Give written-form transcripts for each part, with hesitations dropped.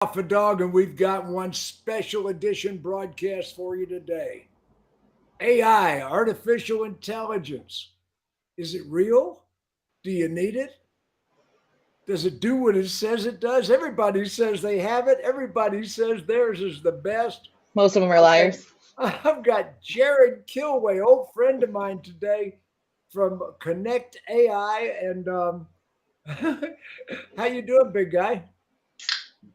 Alpha Dawg, and we've got one special edition broadcast for you today. AI, artificial intelligence. Is it real? Do you need it? Does it do what it says it does? Everybody says they have it. Everybody says theirs is the best. Most of them are I've got, liars. I've got Jarrod Kilway, old friend of mine today from Konect AI. And how you doing, big guy?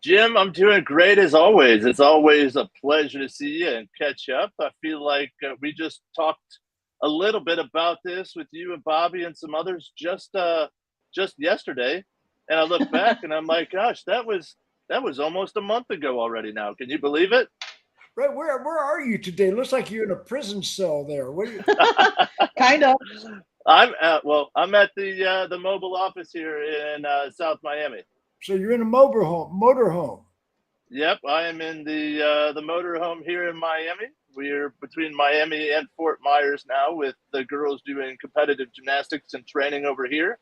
Jim, I'm doing great as always. It's always a pleasure to see you and catch up. I feel like we just talked a little bit about this with you and Bobbie and some others just yesterday, and I look back and I'm like, gosh, that was almost a month ago already. Now, can you believe it? Right, where are you today? Looks like you're in a prison cell there. What are you? Kind of. I'm at the mobile office here in South Miami. So you're in a motorhome. Yep, I am in the motorhome here in Miami. We're between Miami and Fort Myers now, with the girls doing competitive gymnastics and training over here.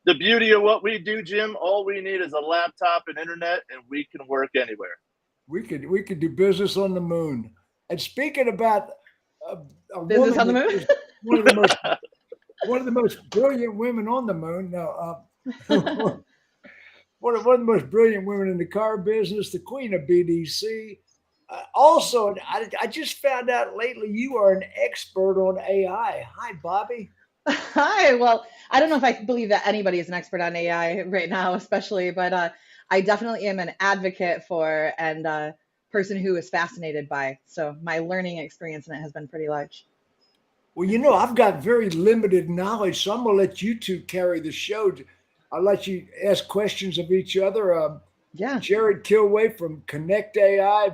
The beauty of what we do, Jim, all we need is a laptop and internet, and we can work anywhere. We could do business on the moon. And speaking about a, a Business woman on the that moon. is one of the most one of the most brilliant women on the moon. Now, one of the most brilliant women in the car business, the queen of BDC. Also, I just found out lately you are an expert on AI. Hi, Bobbie. Hi. Well, I don't know if I believe that anybody is an expert on AI right now, especially, but I definitely am an advocate for and person who is fascinated by. So my learning experience in it has been pretty large. Well, I've got very limited knowledge, so I'm going to let you two carry the show. I'll let you ask questions of each other. Yeah. Jarrod Kilway from Konect AI,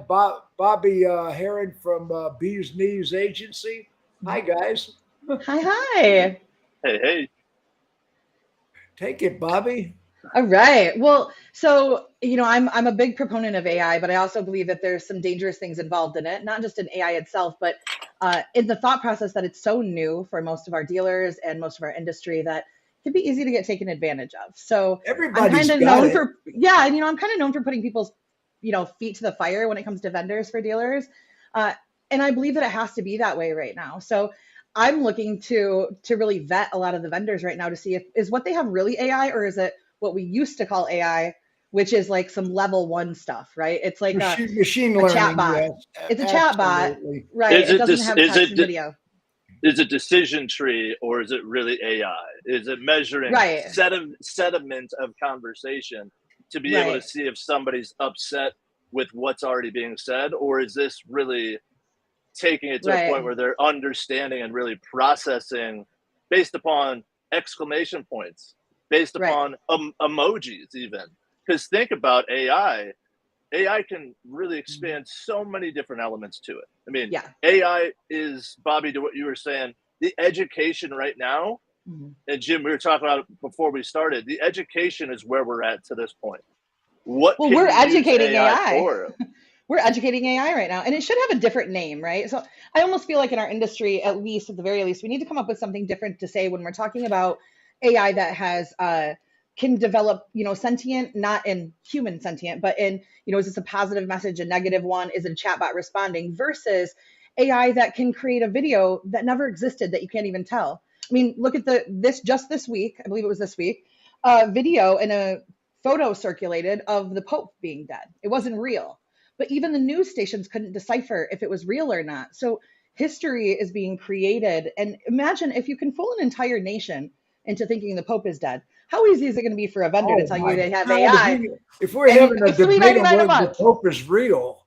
Bobbie Herron from Bees Knees Agency. Hi, guys. Hi, hi. Hey, hey. Take it, Bobbie. All right. Well, so I'm a big proponent of AI, but I also believe that there's some dangerous things involved in it, not just in AI itself, but in the thought process that it's so new for most of our dealers and most of our industry that it can be easy to get taken advantage of. So I'm kind Everybody's of got known it. for, yeah, and I'm kind of known for putting people's, feet to the fire when it comes to vendors for dealers. Uh, and I believe that it has to be that way right now. So I'm looking to really vet a lot of the vendors right now to see if is what they have really AI, or is it what we used to call AI, which is like some level one stuff, right? It's like Machine a chat learning, bot. yes, It's a chat bot, absolutely. right? Is It it doesn't this? have Is text it and video. is it decision tree, or is it really AI? Is it measuring Right, sediment of conversation to be able to right, see if somebody's upset with what's already being said, or is this really taking it to a point right, where they're understanding and really processing based upon exclamation points, based right. upon emojis, even? Because think about AI. AI can really Mhm. expand so many different elements to it. I mean, Yeah. AI is, Bobbie, to what you were saying, the education right now, Mhm. and Jim, we were talking about it before we started, the education is where we're at to this point. What Well, can we're you use educating AI AI. for? We're educating AI right now, and it should have a different name, right? So I almost feel like in our industry, at least at the very least, we need to come up with something different to say when we're talking about AI that has can develop, sentient, not in human sentient, but in, is this a positive message, a negative one? Is it a chatbot responding versus AI that can create a video that never existed that you can't even tell? I mean, look at this week, I believe it was this week, a video and a photo circulated of the Pope being dead. It wasn't real, but even the news stations couldn't decipher if it was real or not. So history is being created. And imagine if you can fool an entire nation into thinking the Pope is dead. How easy is it going to be for a vendor to Oh tell you my they have God! If AI we if we're and having a it's three debate ninety on nine a whether the month? Pope is real,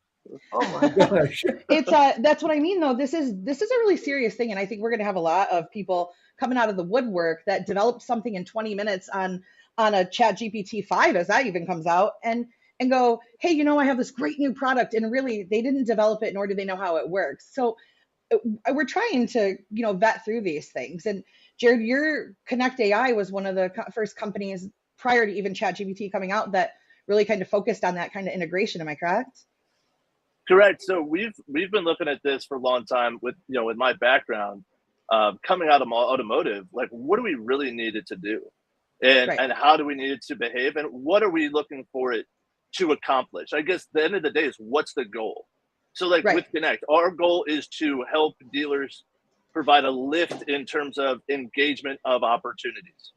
oh my gosh! It's that's what I mean though. This is a really serious thing, and I think we're going to have a lot of people coming out of the woodwork that developed something in 20 minutes on a Chat GPT 5 as that even comes out, and go, hey, I have this great new product, and really they didn't develop it nor do they know how it works. So we're trying to vet through these things. And Jarrod, your Connect AI was one of the first companies prior to even Chat GPT coming out that really kind of focused on that kind of integration. Am I correct? Correct. So we've been looking at this for a long time with with my background, coming out of automotive. Like, what do we really need it to do, and Right. and how do we need it to behave, and what are we looking for it to accomplish? I guess the end of the day is what's the goal? So like with Konect, our goal is to help dealers provide a lift in terms of engagement of opportunities.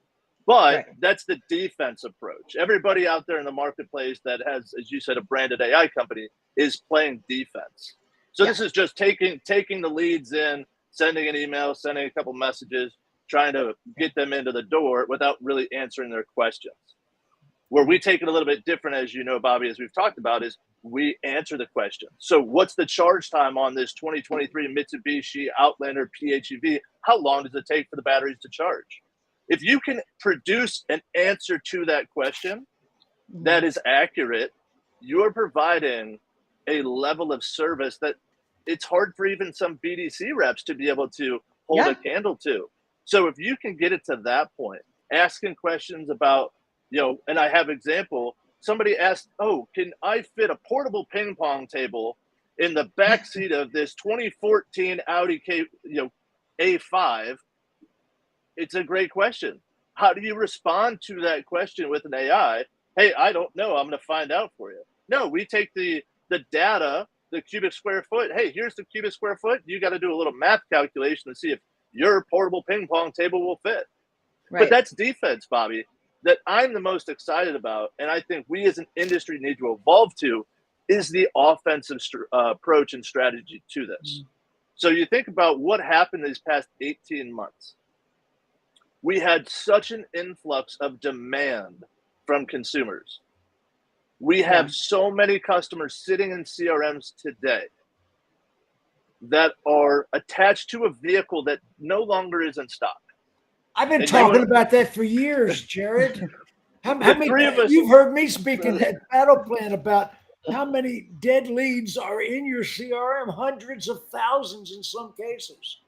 But that's the defense approach. Everybody out there in the marketplace that has, as you said, a branded AI company is playing defense. So this is just taking the leads in, sending an email, sending a couple messages, trying to get them into the door without really answering their questions. Where we take it a little bit different, as you know, Bobbie, as we've talked about, is we answer the question. So what's the charge time on this 2023 Mitsubishi Outlander PHEV? How long does it take for the batteries to charge? If you can produce an answer to that question that is accurate, you're providing a level of service that it's hard for even some BDC reps to be able to hold a candle to. So if you can get it to that point, asking questions about, and I have example, somebody asked, oh, can I fit a portable ping pong table in the back seat of this 2014 Audi A5? It's a great question. How do you respond to that question with an AI? Hey, I don't know. I'm going to find out for you. No, we take the data, the cubic square foot. Hey, here's the cubic square foot. You got to do a little math calculation to see if your portable ping pong table will fit. But that's defense, Bobbie, that I'm the most excited about, and I think we as an industry need to evolve to, is the offensive approach and strategy to this. So you think about what happened these past 18 months. We had such an influx of demand from consumers. We have so many customers sitting in CRMs today that are attached to a vehicle that no longer is in stock. I've been talking about that for years, Jarrod. How many, you've heard me speaking at Battle Plan about how many dead leads are in your CRM, hundreds of thousands in some cases.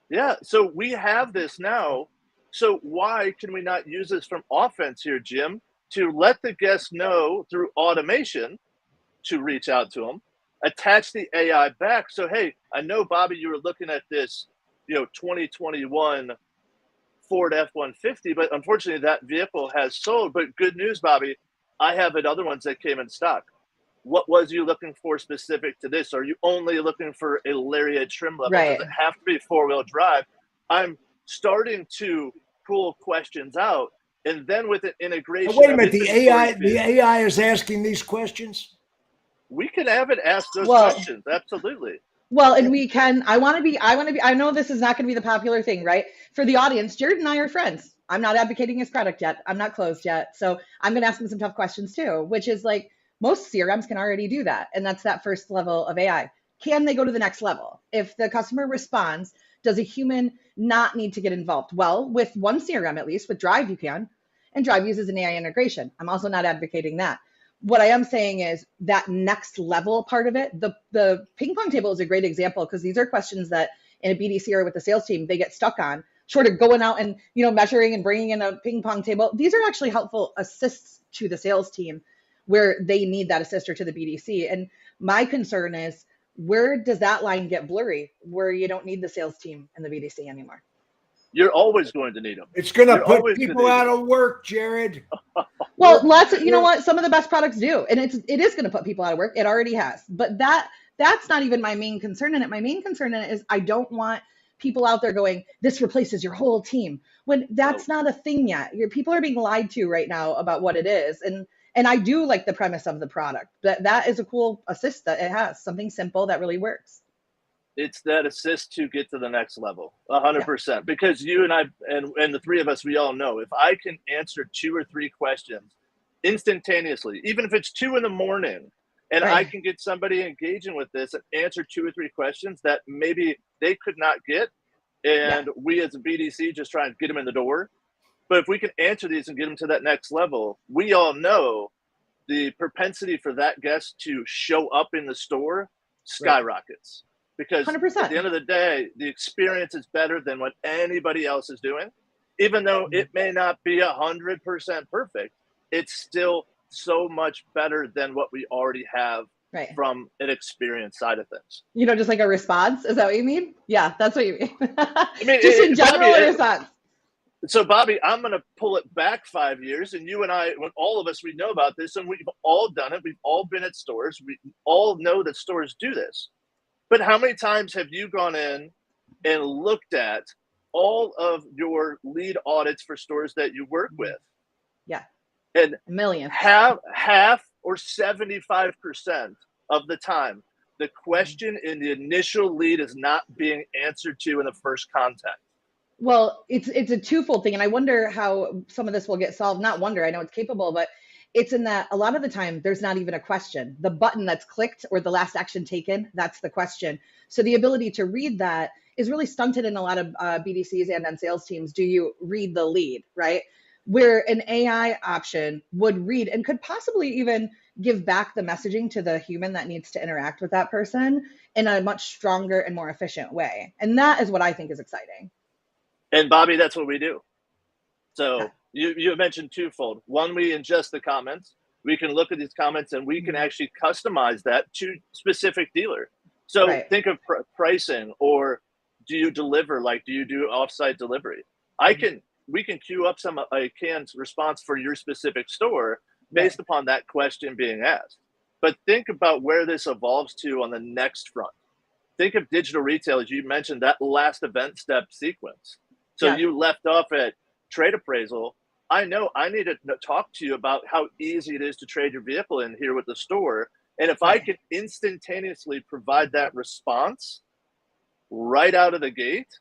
Yeah, so we have this now. So why can we not use this from offense here, Jim, to let the guests know through automation to reach out to them, attach the AI back. So, hey, I know, Bobbie, you were looking at this, 2021 Ford F-150, but unfortunately that vehicle has sold. But good news, Bobbie, I have other ones that came in stock. What was you looking for specific to this? Are you only looking for a Lariat trim level? Does it have to be four-wheel drive? I'm starting to pull questions out, and then with an integration. Now, wait a minute, the AI is asking these questions. We can have it ask those questions, absolutely. Well, and we can. I know this is not going to be the popular thing, right? For the audience, Jarrod and I are friends. I'm not advocating his product yet. I'm not closed yet. So I'm going to ask him some tough questions too, which is like most CRMs can already do that. And that's that first level of AI. Can they go to the next level? If the customer responds, does a human not need to get involved? Well, with one CRM, at least with Drive, you can. And Drive uses an AI integration. I'm also not advocating that. What I am saying is that next level part of it, the ping pong table is a great example because these are questions that in a BDC or with the sales team, they get stuck on, short of going out and, measuring and bringing in a ping pong table. These are actually helpful assists to the sales team where they need that assist, or to the BDC. And my concern is, where does that line get blurry where you don't need the sales team and the BDC anymore? You're always going to need them. It's going to put people out of work, Jarrod. Well, you know what? Some of the best products do. And it is going to put people out of work. It already has. But that's not even my main concern in it. My main concern in it is I don't want people out there going, this replaces your whole team. When that's not a thing yet. People are being lied to right now about what it is. And I do like the premise of the product. That is a cool assist that it has. Something simple that really works. It's that assist to get to the next level, 100%. Because you and I, and the three of us, we all know, if I can answer 2 or 3 questions instantaneously, even if it's 2 a.m, and I can get somebody engaging with this and answer 2 or 3 questions that maybe they could not get, and we as a BDC just try and get them in the door. But if we can answer these and get them to that next level, we all know the propensity for that guest to show up in the store skyrockets. Because 100%. At the end of the day, the experience is better than what anybody else is doing. Even though it may not be 100% perfect, it's still so much better than what we already have from an experience side of things. Just like a response? Is that what you mean? Yeah, that's what you mean. I mean, just in general, a response. So, Bobbie, I'm going to pull it back 5 years, and you and I, when all of us, we know about this, and we've all done it. We've all been at stores. We all know that stores do this. But how many times have you gone in and looked at all of your lead audits for stores that you work with? Yeah. And a million. Half or 75% of the time, the question in the initial lead is not being answered to in the first contact. Well, it's a twofold thing, and I wonder how some of this will get solved. Not wonder, I know it's capable, but it's in that a lot of the time there's not even a question. The button that's clicked or the last action taken, that's the question. So the ability to read that is really stunted in a lot of BDCs and on sales teams. Do you read the lead, right? Where an AI option would read and could possibly even give back the messaging to the human that needs to interact with that person in a much stronger and more efficient way. And that is what I think is exciting. And Bobbie, that's what we do. So you mentioned twofold. One, we ingest the comments. We can look at these comments and we can actually customize that to specific dealer. So think of pricing, or do you deliver? Like, do you do offsite delivery? We can queue up a canned response for your specific store based upon that question being asked. But think about where this evolves to on the next front. Think of digital retail, as you mentioned, that last event step sequence. So you left off at trade appraisal. I know I need to talk to you about how easy it is to trade your vehicle in here with the store. And if I can instantaneously provide that response right out of the gate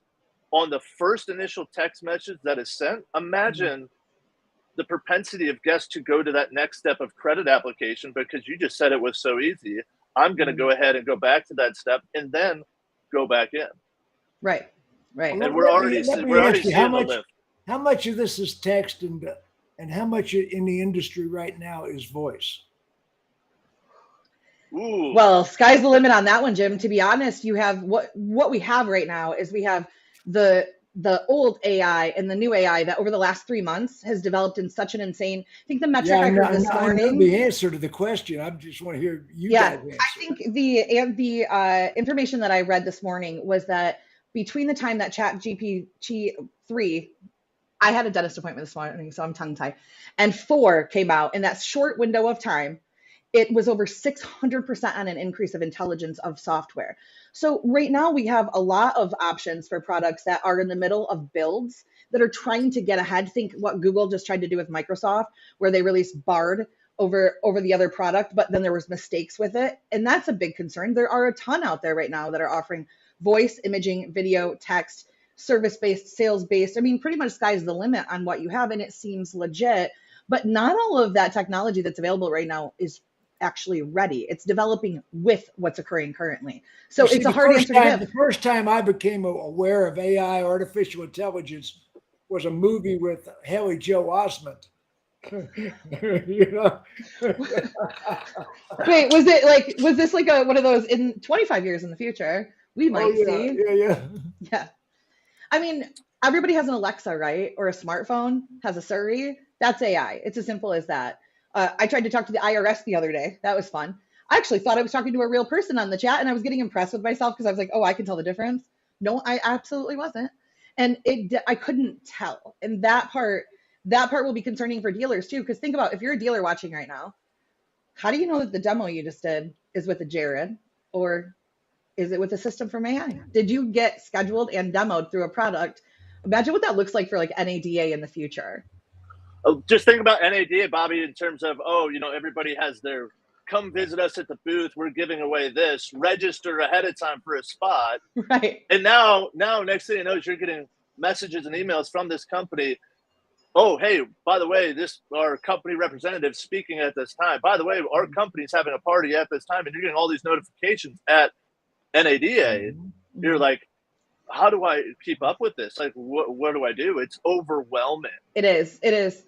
on the first initial text message that is sent, imagine the propensity of guests to go to that next step of credit application because you just said it was so easy. I'm going to go ahead and go back to that step and then go back in. Right. And we're already seeing the lift. How much of this is text and how much in the industry right now is voice? Ooh. Well, sky's the limit on that one, Jim. To be honest, you have what we have right now is we have the old AI and the new AI that over the last 3 months has developed in such an insane. I think the metric I heard this morning. I know the answer to the question. I just want to hear you guys answer. I think the information that I read this morning was that between the time that ChatGPT-3, I had a dentist appointment this morning, so I'm tongue-tied, and 4 came out in that short window of time, it was over 600% on an increase of intelligence of software. So right now we have a lot of options for products that are in the middle of builds that are trying to get ahead. Think what Google just tried to do with Microsoft, where they released Bard over the other product, but then there was mistakes with it. And that's a big concern. There are a ton out there right now that are offering voice, imaging, video, text, service-based, sales-based. I mean, pretty much sky's the limit on what you have, and it seems legit. But not all of that technology that's available right now is actually ready. It's developing with what's occurring currently. So it's a hard answer to give. The first time I became aware of AI, artificial intelligence, was a movie with Haley Joel Osment. You know? Wait, was this like one of those in 25 years in the future? We might see. Yeah. I mean, everybody has an Alexa, right? Or a smartphone, has a Siri. That's AI. It's as simple as that. I tried to talk to the IRS the other day. That was fun. I actually thought I was talking to a real person on the chat, and I was getting impressed with myself because I was like, oh, I can tell the difference. No, I absolutely wasn't. And I couldn't tell. And that part will be concerning for dealers too. Because think about, if you're a dealer watching right now, how do you know that the demo you just did is with a Jarrod, or is it with a system from AI? Did you get scheduled and demoed through a product? Imagine what that looks like for like NADA in the future. Just think about NADA, Bobbie, in terms of, everybody has their come visit us at the booth. We're giving away this. Register ahead of time for a spot. Right. And now next thing you know is you're getting messages and emails from this company. Oh, hey, by the way, our company representative speaking at this time. By the way, our company's having a party at this time, and you're getting all these notifications at NADA. You're like, how do I keep up with this? Like, what do I do? It's overwhelming. It is.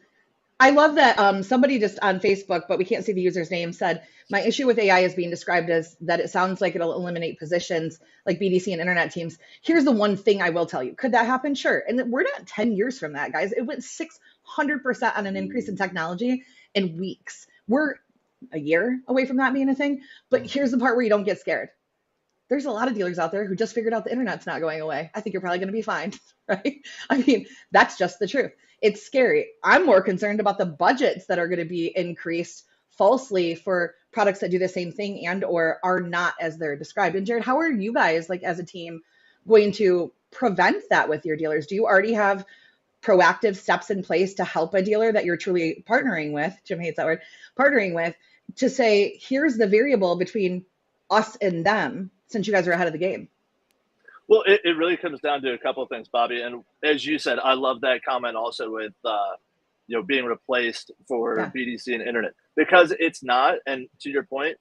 I love that somebody just on Facebook, but we can't see the user's name, said, my issue with AI is being described as that it sounds like it'll eliminate positions like BDC and internet teams. Here's the one thing I will tell you. Could that happen? Sure. And we're not 10 years from that, guys. It went 600% on an increase in technology in weeks. We're a year away from that being a thing. But here's the part where you don't get scared. there's a lot of dealers out there who just figured out the internet's not going away. I think you're probably going to be fine, right? I mean, that's just the truth. It's scary. I'm more concerned about the budgets that are going to be increased falsely for products that do the same thing and or are not as they're described. And Jarrod, how are you guys, like as a team, going to prevent that with your dealers? Do you already have proactive steps in place to help a dealer that you're truly partnering with? Jim hates that word, partnering with, to say, here's the variable between us and them, since you guys are ahead of the game? Well, it really comes down to a couple of things, Bobbie. And as you said, I love that comment also with, being replaced for BDC and internet, because it's not. And to your point,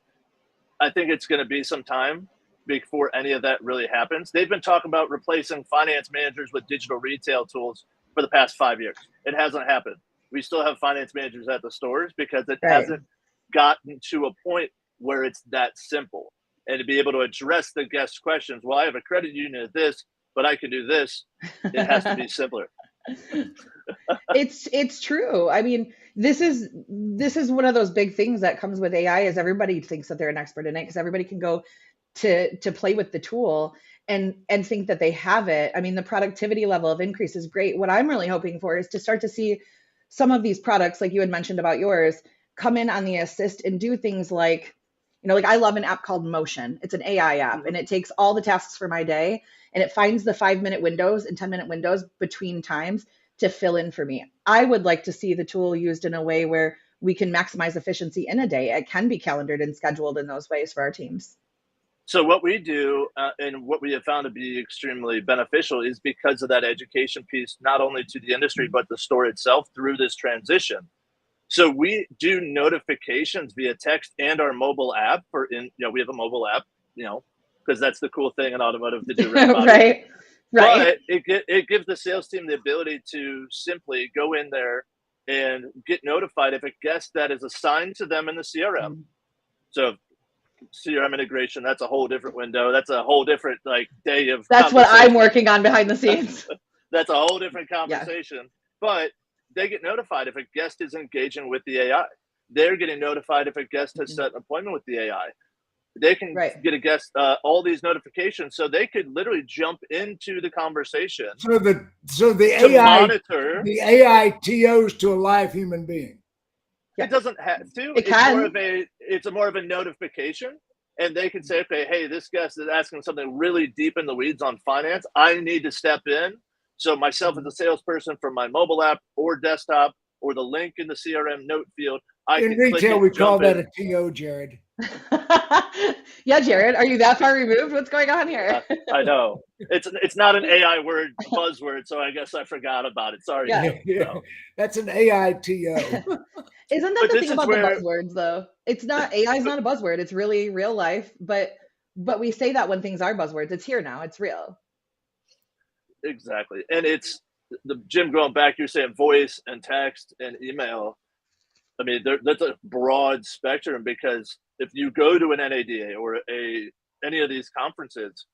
I think it's going to be some time before any of that really happens. They've been talking about replacing finance managers with digital retail tools for the past 5 years. It hasn't happened. We still have finance managers at the stores because it hasn't gotten to a point where it's that simple. And to be able to address the guest questions, well, I have a credit union at this, but I can do this. It has to be simpler. It's true. I mean, this is one of those big things that comes with AI, is everybody thinks that they're an expert in it because everybody can go to play with the tool and think that they have it. I mean, the productivity level of increase is great. What I'm really hoping for is to start to see some of these products, like you had mentioned about yours, come in on the assist and do things like, like I love an app called Motion. It's an AI app, and it takes all the tasks for my day and it finds the 5-minute windows and 10-minute windows between times to fill in for me. I would like to see the tool used in a way where we can maximize efficiency in a day. It can be calendared and scheduled in those ways for our teams. So what we do and what we have found to be extremely beneficial is because of that education piece, not only to the industry, but the store itself through this transition. So we do notifications via text and our mobile app we have a mobile app, because that's the cool thing in automotive to do. Right. But it gives the sales team the ability to simply go in there and get notified if a guest that is assigned to them in the CRM. So CRM integration, that's a whole different window. That's a whole different day of. That's what I'm working on behind the scenes. That's a whole different conversation. Yeah. But they get notified if a guest is engaging with the AI. They're getting notified if a guest has set an appointment with the AI. They can get a guest, all these notifications, so they could literally jump into the conversation. So the AI monitor the AI TOs to a live human being. It doesn't have to. It's more of a notification, and they can say, okay, hey, this guest is asking something really deep in the weeds on finance. I need to step in. So myself as a salesperson from my mobile app or desktop or the link in the CRM note field, in retail we call that a TO, Jarrod. Yeah, Jarrod, are you that far removed? What's going on here? I know it's not an AI buzzword, so I guess I forgot about it. Sorry. Yeah. That's an AI TO. Isn't that the thing about the buzzwords, though? It's not, AI is not a buzzword. It's really real life, but we say that when things are buzzwords. It's here now. It's real. Exactly. And it's Jim, going back, you're saying voice and text and email. I mean, that's a broad spectrum, because if you go to an NADA or any of these conferences,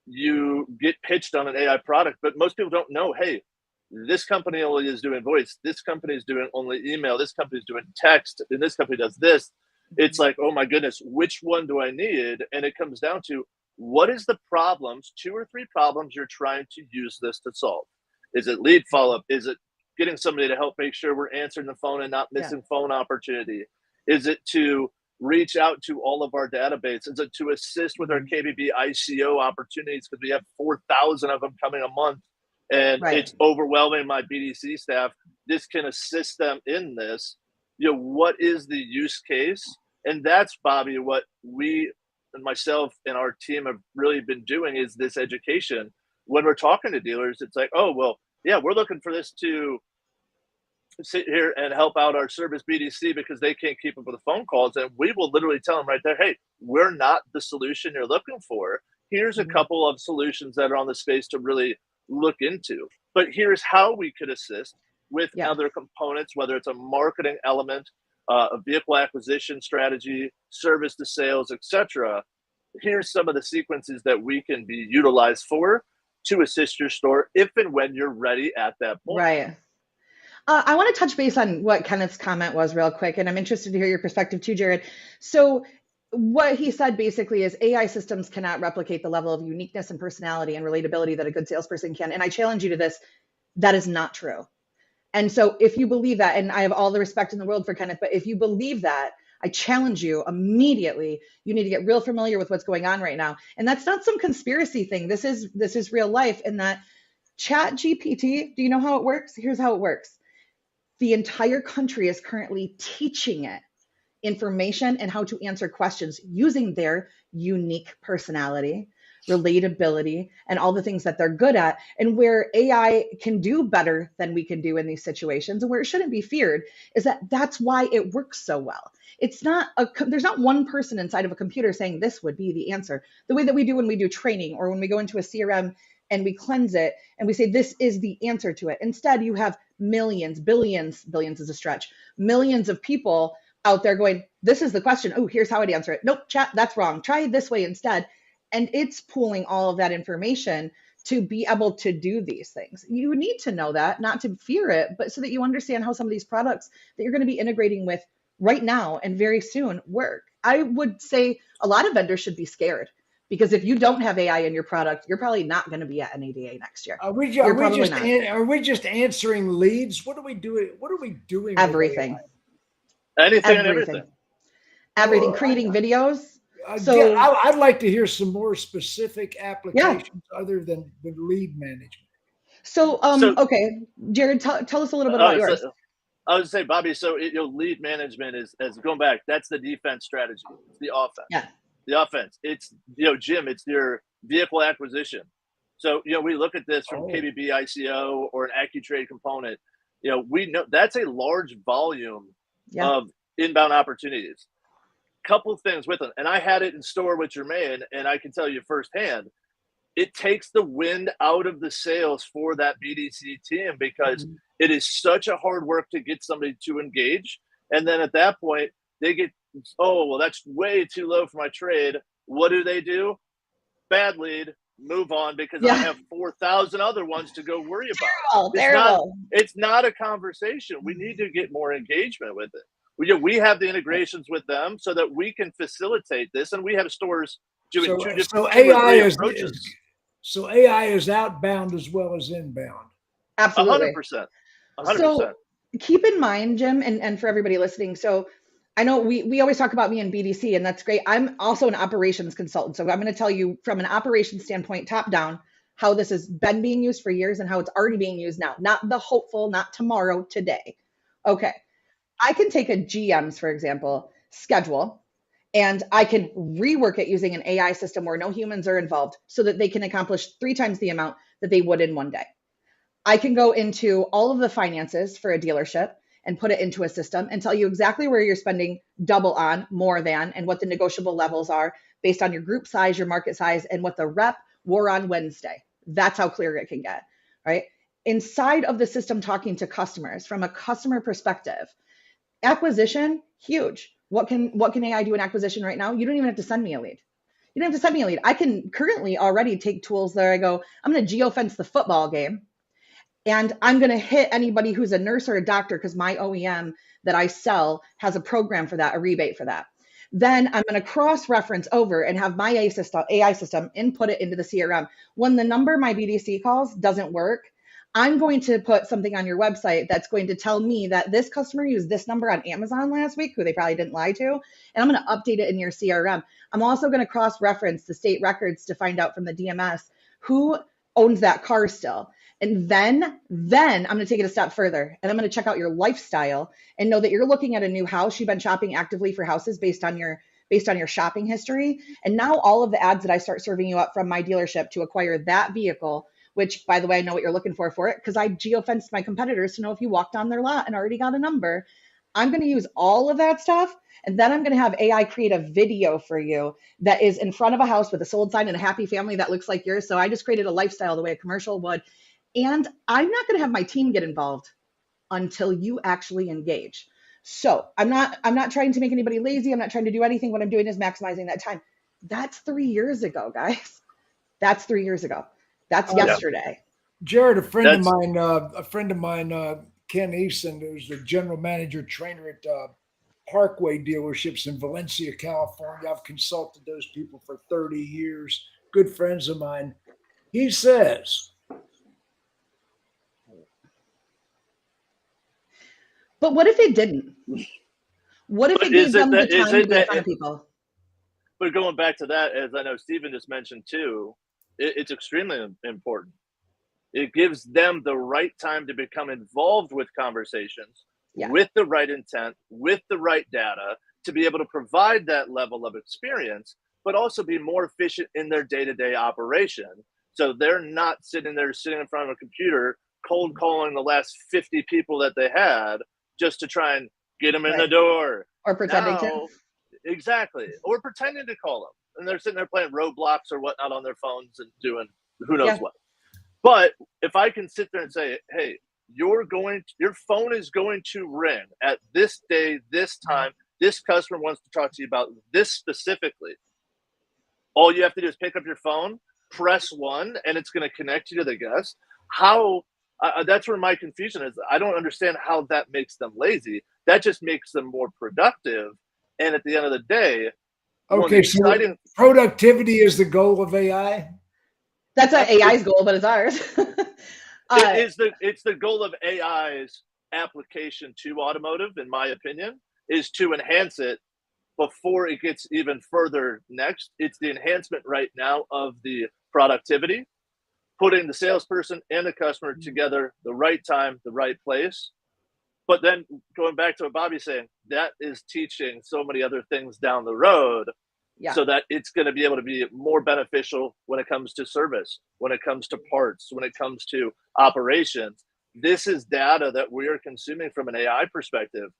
you get pitched on an AI product, but most people don't know, hey, this company only is doing voice, this company is doing only email, this company is doing text, and this company does this. It's like, oh my goodness, which one do I need? And it comes down to, what is the problems, 2 or 3 problems you're trying to use this to solve? Is it lead follow-up? Is it getting somebody to help make sure we're answering the phone and not missing phone opportunity? Is it to reach out to all of our database? Is it to assist with our KBB ICO opportunities, because we have 4,000 of them coming a month and it's overwhelming my BDC staff? This can assist them in this. What is the use case? And that's, Bobbie, what we and myself and our team have really been doing, is this education. When we're talking to dealers, it's like, oh, well, yeah, we're looking for this to sit here and help out our service BDC because they can't keep up with the phone calls. And we will literally tell them right there, hey, we're not the solution you're looking for. Here's a couple of solutions that are on the space to really look into. But here's how we could assist with other components, whether it's a marketing element, a vehicle acquisition strategy, service to sales, etc. Here's some of the sequences that we can be utilized for to assist your store if and when you're ready at that point. Right. I want to touch base on what Kenneth's comment was real quick, and I'm interested to hear your perspective too, Jarrod. So what he said basically is AI systems cannot replicate the level of uniqueness and personality and relatability that a good salesperson can. And I challenge you to this. That is not true. And so if you believe that, and I have all the respect in the world for Kenneth, but if you believe that, I challenge you immediately. You need to get real familiar with what's going on right now. And that's not some conspiracy thing. This is real life. And that Chat GPT, do you know how it works? Here's how it works. The entire country is currently teaching it information and how to answer questions using their unique personality, relatability, and all the things that they're good at. And where AI can do better than we can do in these situations, and where it shouldn't be feared, is that that's why it works so well. It's not there's not one person inside of a computer saying this would be the answer. The way that we do when we do training or when we go into a CRM and we cleanse it and we say this is the answer to it. Instead, you have millions, billions is a stretch, millions of people out there going, this is the question. Oh, here's how I'd answer it. Nope, chat, that's wrong. Try it this way instead. And it's pooling all of that information to be able to do these things. You need to know that, not to fear it, but so that you understand how some of these products that you're going to be integrating with right now and very soon work. I would say a lot of vendors should be scared, because if you don't have AI in your product, you're probably not going to be at an ADA next year. Are we just answering leads? What are we doing? What are we doing? Everything. Anything and everything. Everything. Creating videos. So I'd like to hear some more specific applications other than the lead management. So okay, Jarrod, tell us a little bit about yours. I was going to say, Bobbie, so lead management is going back. That's the defense strategy. It's the offense. Yeah. The offense. It's, Jim, it's your vehicle acquisition. So, we look at this from KBB ICO or an AccuTrade component. We know that's a large volume of inbound opportunities. Couple things with them. And I had it in store with Jermaine, and I can tell you firsthand, it takes the wind out of the sails for that BDC team, because it is such a hard work to get somebody to engage. And then at that point, they get, that's way too low for my trade. What do? Bad lead, move on, because I have 4,000 other ones to go worry about. It's not a conversation. We need to get more engagement with it. We have the integrations with them so that we can facilitate this, and we have stores doing two different approaches. So AI is outbound as well as inbound. Absolutely. 100%. So keep in mind, Jim, and for everybody listening, so I know we always talk about me in BDC, and that's great. I'm also an operations consultant. So I'm going to tell you from an operations standpoint, top down, how this has been being used for years and how it's already being used now. Not the hopeful, not tomorrow, today. Okay. I can take a GM's, for example, schedule, and I can rework it using an AI system where no humans are involved so that they can accomplish 3 times the amount that they would in one day. I can go into all of the finances for a dealership and put it into a system and tell you exactly where you're spending double on, more than, and what the negotiable levels are based on your group size, your market size, and what the rep wore on Wednesday. That's how clear it can get, right? Inside of the system, talking to customers from a customer perspective, acquisition, huge. What can AI do in acquisition right now? You don't even have to send me a lead. You don't have to send me a lead. I can currently already take tools there. I go, I'm going to geofence the football game, and I'm going to hit anybody who's a nurse or a doctor, because my OEM that I sell has a program for that, a rebate for that. Then I'm going to cross-reference over and have my AI system input it into the CRM. When the number my BDC calls doesn't work, I'm going to put something on your website that's going to tell me that this customer used this number on Amazon last week, who they probably didn't lie to, and I'm going to update it in your CRM. I'm also going to cross-reference the state records to find out from the DMS who owns that car still. And then I'm going to take it a step further, and I'm going to check out your lifestyle and know that you're looking at a new house. You've been shopping actively for houses based on your shopping history. And now all of the ads that I start serving you up from my dealership to acquire that vehicle, which, by the way, I know what you're looking for it, because I geofenced my competitors to know if you walked on their lot and already got a number. I'm going to use all of that stuff, and then I'm going to have AI create a video for you that is in front of a house with a sold sign and a happy family that looks like yours. So I just created a lifestyle the way a commercial would. And I'm not going to have my team get involved until you actually engage. So I'm not trying to make anybody lazy. I'm not trying to do anything. What I'm doing is maximizing that time. That's 3 years ago, guys. That's 3 years ago. That's yesterday. Jarrod, a friend of mine, Ken Eason, who's the general manager trainer at Parkway dealerships in Valencia, California. I've consulted those people for 30 years, good friends of mine. He says, but what if it didn't? What if But it gave them the is time to it be in that? front of people? But going back to that, as I know Stephen just mentioned too, it's extremely important. It gives them the right time to become involved with conversations, Yeah. with the right intent, with the right data, to be able to provide that level of experience, but also be more efficient in their day-to-day operation. So they're not sitting in front of a computer, cold calling the last 50 people that they had just to try and get them in the door. Or pretending Now, exactly. Or pretending to call them. And they're sitting there playing Roblox or whatnot on their phones and doing who knows what. But if I can sit there and say, hey, your phone is going to ring at this day, this time, this customer wants to talk to you about this specifically. All you have to do is pick up your phone, press 1, and it's going to connect you to the guest. How that's where my confusion is. I don't understand how that makes them lazy. That just makes them more productive. And at the end of the day, okay, so productivity is the goal of AI? That's not AI's goal, but it's ours. It's the goal of AI's application to automotive, in my opinion, is to enhance it before it gets even further next. It's the enhancement right now of the productivity, putting the salesperson and the customer together, the right time, the right place. But then going back to what Bobbie's saying, that is teaching so many other things down the road. Yeah. So that it's going to be able to be more beneficial when it comes to service, when it comes to parts, when it comes to operations. This is data that we are consuming from an AI perspective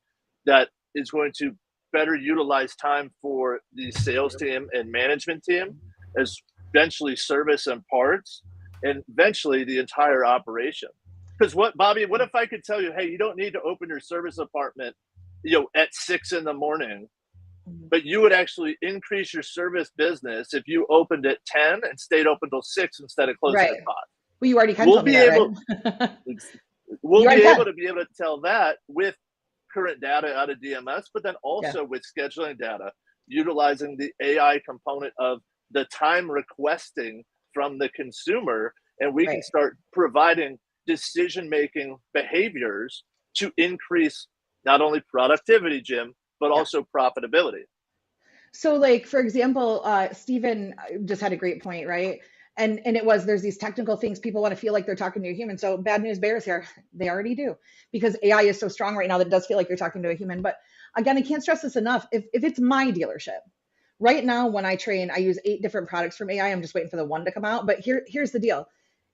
that is going to better utilize time for the sales team and management team, as eventually service and parts, and eventually the entire operation. Because Bobbie, what if I could tell you, hey, you don't need to open your service apartment, at 6 a.m, but you would actually increase your service business if you opened at 10 and stayed open till 6 instead of closing at 5. Well, you already kind of told me that, right? We'll be able to tell that with current data out of DMS, but then also with scheduling data, utilizing the AI component of the time requesting from the consumer, and we can start providing decision-making behaviors to increase not only productivity, Jim, but also profitability. So like, for example, Stephen just had a great point, right? And there's these technical things people want to feel like they're talking to a human. So bad news bears here, they already do, because AI is so strong right now that it does feel like you're talking to a human. But again, I can't stress this enough. If it's my dealership, right now when I train, I use 8 different products from AI. I'm just waiting for the one to come out. But here's the deal.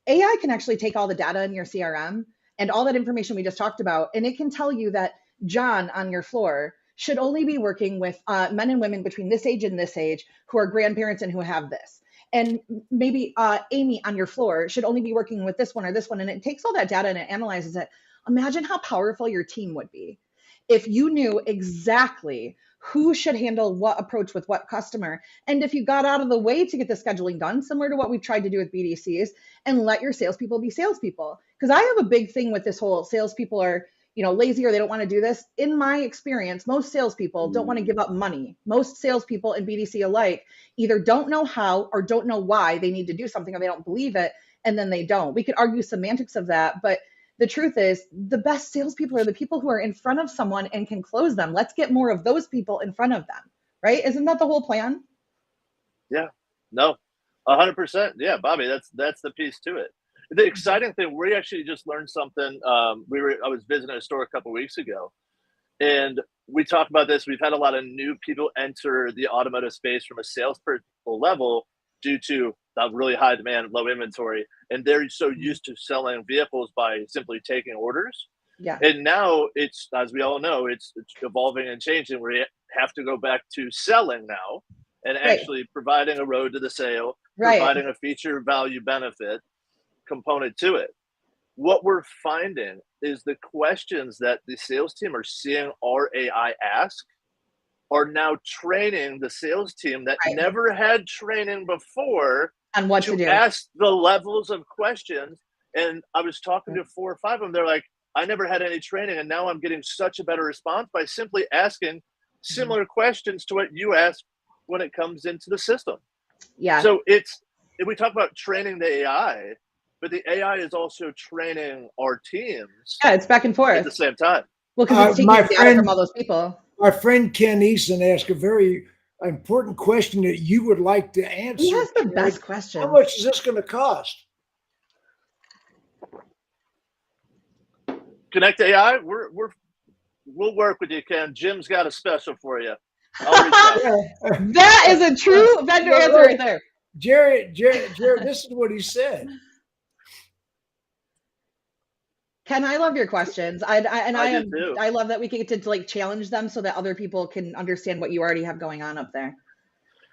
AI can actually take all the data in your CRM and all that information we just talked about, and it can tell you that John on your floor should only be working with men and women between this age and this age who are grandparents and who have this. And maybe Amy on your floor should only be working with this one or this one. And it takes all that data and it analyzes it. Imagine how powerful your team would be if you knew exactly who should handle what approach with what customer. And if you got out of the way to get the scheduling done, similar to what we've tried to do with BDCs, and let your salespeople be salespeople. Because I have a big thing with this whole salespeople are lazy or they don't want to do this. In my experience, most salespeople don't want to give up money. Most salespeople and BDC alike either don't know how or don't know why they need to do something, or they don't believe it, and then they don't. We could argue semantics of that, but the truth is the best salespeople are the people who are in front of someone and can close them. Let's get more of those people in front of them, right? Isn't that the whole plan? Yeah, no, 100%. Yeah, Bobbie, that's the piece to it. The exciting thing, we actually just learned something. I was visiting a store a couple of weeks ago, and we talked about this. We've had a lot of new people enter the automotive space from a salesperson level due to the really high demand, low inventory, and they're so used to selling vehicles by simply taking orders. Yeah. And now it's, as we all know, it's evolving and changing. We have to go back to selling now and actually providing a road to the sale, providing a feature value benefit component to it. What we're finding is the questions that the sales team are seeing our AI ask are now training the sales team that never had training before on what to do. Ask the levels of questions. And I was talking to 4 or 5 of them. They're like, I never had any training, and now I'm getting such a better response by simply asking similar questions to what you ask when it comes into the system. Yeah. So if we talk about training the AI, but the AI is also training our teams. Yeah, it's back and forth at the same time. Well, because it's taking data from all those people. Our friend Ken Eason asked a very important question that you would like to answer. He has the best question. How much is this going to cost? Konect AI, we'll work with you, Ken. Jim's got a special for you. I'll reach out. That is a true vendor answer right there. Jarrod, this is what he said. Ken, I love your questions. I love that we get to like challenge them so that other people can understand what you already have going on up there.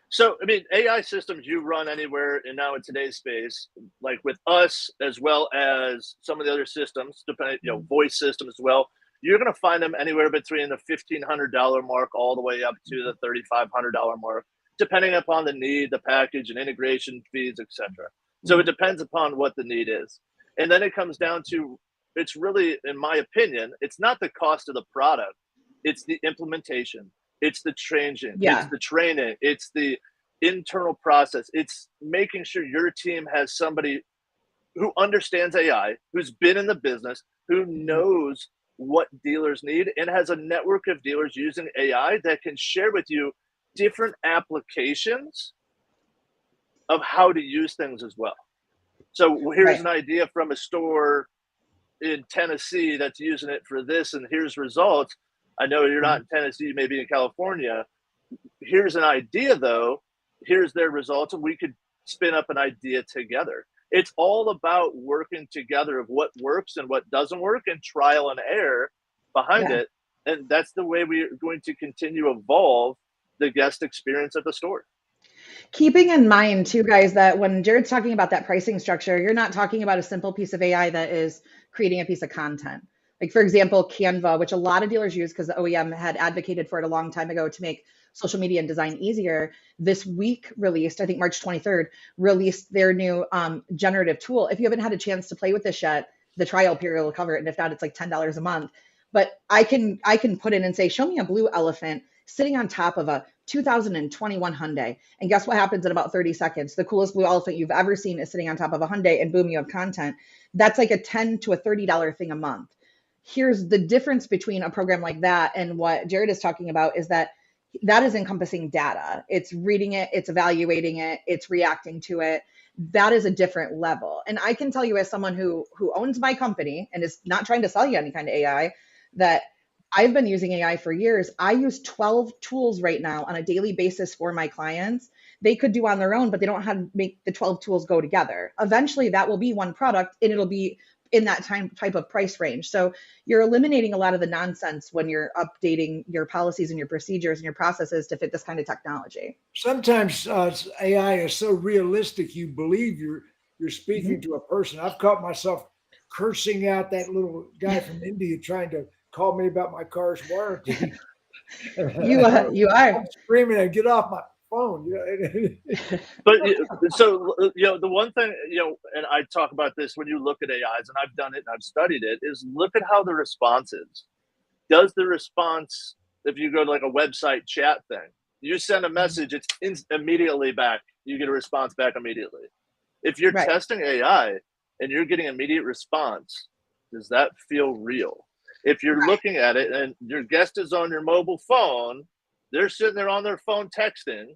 So, I mean, AI systems you run anywhere and now in today's space, like with us, as well as some of the other systems, depending, voice systems as well, you're going to find them anywhere between the $1,500 mark all the way up to the $3,500 mark, depending upon the need, the package, and integration fees, etc. So it depends upon what the need is. And then it comes down to, it's really, in my opinion, it's not the cost of the product, it's the implementation, it's the training, it's the training, it's the internal process, it's making sure your team has somebody who understands AI, who's been in the business, who knows what dealers need, and has a network of dealers using AI that can share with you different applications of how to use things as well. So here's an idea from a store in Tennessee that's using it for this, and here's results. I know you're not in Tennessee, you may be in California. Here's an idea though, here's their results, and we could spin up an idea together. It's all about working together of what works and what doesn't work, and trial and error behind it. And that's the way we're going to continue to evolve the guest experience at the store. Keeping in mind too, guys, that when Jarrod's talking about that pricing structure, you're not talking about a simple piece of AI that is creating a piece of content. Like, for example, Canva, which a lot of dealers use because the OEM had advocated for it a long time ago to make social media and design easier. This week released, I think March 23rd, released their new generative tool. If you haven't had a chance to play with this yet, the trial period will cover it. And if not, it's like $10 a month. But I can put in and say, show me a blue elephant sitting on top of a 2021 Hyundai. And guess what happens in about 30 seconds? The coolest blue elephant you've ever seen is sitting on top of a Hyundai, and boom, you have content. That's like a $10 to a $30 thing a month. Here's the difference between a program like that and what Jarrod is talking about is that is encompassing data. It's reading it, it's evaluating it, it's reacting to it. That is a different level. And I can tell you as someone who owns my company and is not trying to sell you any kind of AI, that I've been using AI for years. I use 12 tools right now on a daily basis for my clients. They could do on their own, but they don't know how to make the 12 tools go together. Eventually that will be one product, and it'll be in that type of price range. So you're eliminating a lot of the nonsense when you're updating your policies and your procedures and your processes to fit this kind of technology. Sometimes AI is so realistic, you believe you're speaking to a person. I've caught myself cursing out that little guy from India trying to call me about my car's warranty. You are. I'm screaming and get off my phone. But so the one thing, and I talk about this when you look at AIs, and I've done it and I've studied it, is look at how the response is. Does the response, if you go to like a website chat thing, you send a message, it's immediately back. You get a response back immediately. If you're testing AI and you're getting immediate response, does that feel real? If you're looking at it and your guest is on your mobile phone, they're sitting there on their phone texting,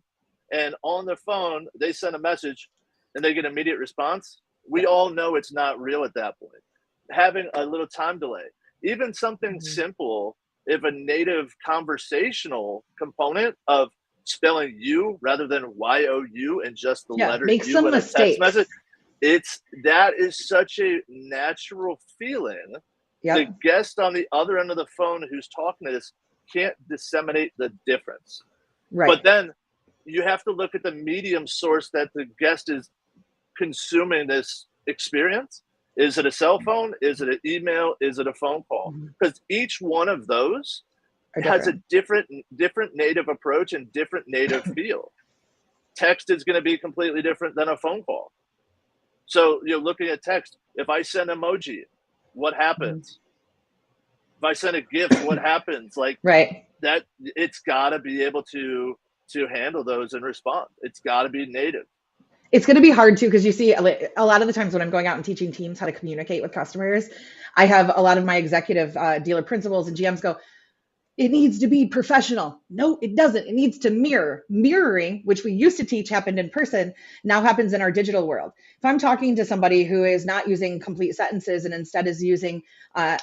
and on their phone, they send a message and they get immediate response. We all know it's not real at that point. Having a little time delay, even something simple, if a native conversational component of spelling you rather than YOU and just the letter make U some in a mistakes. text message, that is such a natural feeling. The guest on the other end of the phone who's talking to this can't disseminate the difference. But then you have to look at the medium source that the guest is consuming this experience. Is it a cell phone? Is it an email? Is it a phone call? Because each one of those has a different native approach and different native feel. Text is going to be completely different than a phone call. So you're looking at text. If I send emoji, what happens? If I send a GIF, what happens? Like that it's got to be able to handle those and respond. It's got to be native. It's going to be hard too, because you see a lot of the times when I'm going out and teaching teams how to communicate with customers, I have a lot of my executive dealer principals and GMs go, it needs to be professional. No, it doesn't. It needs to mirror. Mirroring, which we used to teach happened in person, now happens in our digital world. If I'm talking to somebody who is not using complete sentences and instead is using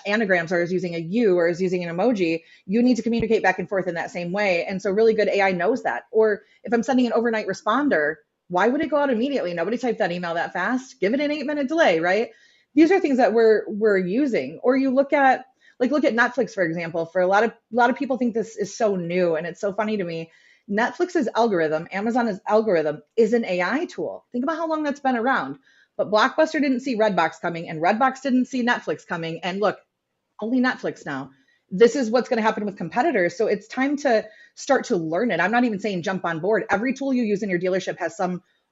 anagrams or is using a U or is using an emoji, you need to communicate back and forth in that same way. And so really good AI knows that. Or if I'm sending an overnight responder, why would it go out immediately? Nobody typed that email that fast. Give it an 8-minute delay, right? These are things that we're using. Or you look at Netflix, for example. For a lot of people think this is so new, and it's so funny to me. Netflix's algorithm, Amazon's algorithm, is an AI tool. Think about how long that's been around. But Blockbuster didn't see Redbox coming, and Redbox didn't see Netflix coming. And look, only Netflix now. This is what's going to happen with competitors. So it's time to start to learn it. I'm not even saying jump on board. Every tool you use in your dealership has